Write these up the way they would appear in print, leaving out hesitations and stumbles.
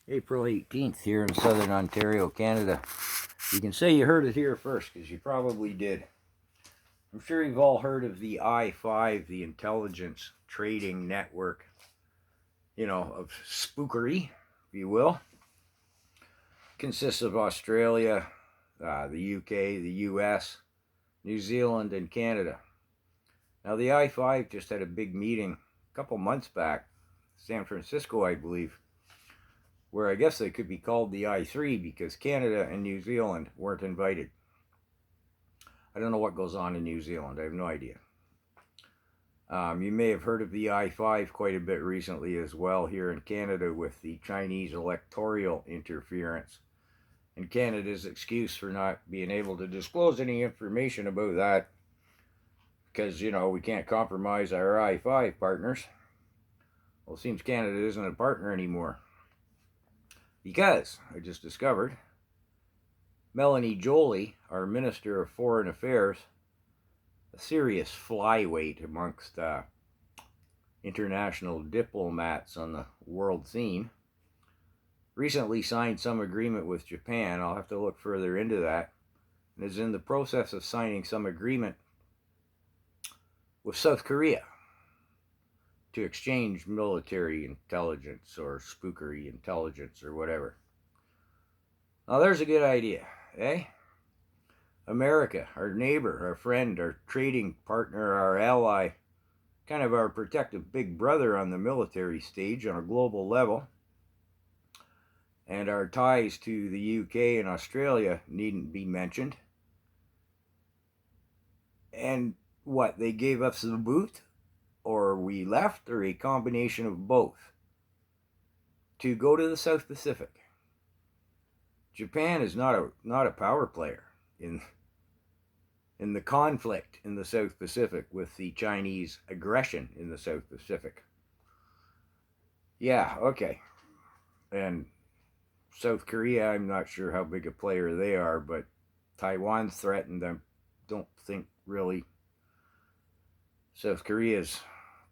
April 18th here in southern Ontario, Canada. You can say you heard it here first, because you probably did. I'm sure you've all heard of the I-5, the intelligence trading network, of spookery, if you will. It consists of Australia, the UK, the US, New Zealand, and Canada. Now, the I-5 just had a big meeting a couple months back, San Francisco, I believe, where I guess they could be called the I-3 because Canada and New Zealand weren't invited. I don't know what goes on in New Zealand. I have no idea. You may have heard of the I-5 quite a bit recently as well here in Canada with the Chinese electoral interference. And Canada's excuse for not being able to disclose any information about that because, we can't compromise our I-5 partners. Well, it seems Canada isn't a partner anymore. Because I just discovered Melanie Joly, our Minister of Foreign Affairs, a serious flyweight amongst international diplomats on the world scene, recently signed some agreement with Japan. I'll have to look further into that. And is in the process of signing some agreement with South Korea to exchange military intelligence or spookery intelligence or whatever. Now there's a good idea, eh? America, our neighbor, our friend, our trading partner, our ally, kind of our protective big brother on the military stage on a global level. And our ties to the UK and Australia needn't be mentioned. And what, they gave us the boot? Or we left, or a combination of both, to go to the South Pacific. Japan is not a power player in the conflict in the South Pacific with the Chinese aggression in the South Pacific. Yeah, okay. And South Korea, I'm not sure how big a player they are, but Taiwan's threatened. I don't think really South Korea's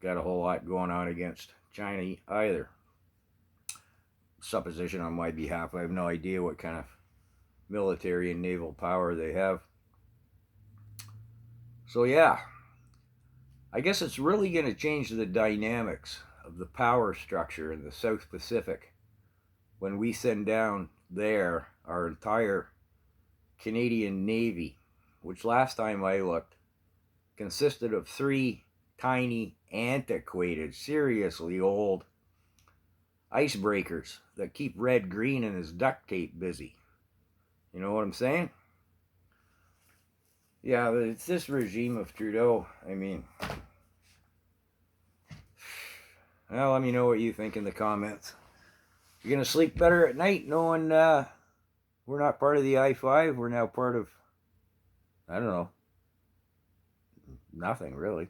got a whole lot going on against China either. Supposition on my behalf. I have no idea what kind of military and naval power they have. So yeah, I guess it's really going to change the dynamics of the power structure in the South Pacific when we send down there our entire Canadian Navy, which last time I looked consisted of 3 tiny, antiquated, seriously old icebreakers that keep Red Green and his duct tape busy. You know what I'm saying? Yeah, but it's this regime of Trudeau. I mean, well, let me know what you think in the comments. You're going to sleep better at night knowing we're not part of the I-5. We're now part of, I don't know, nothing really.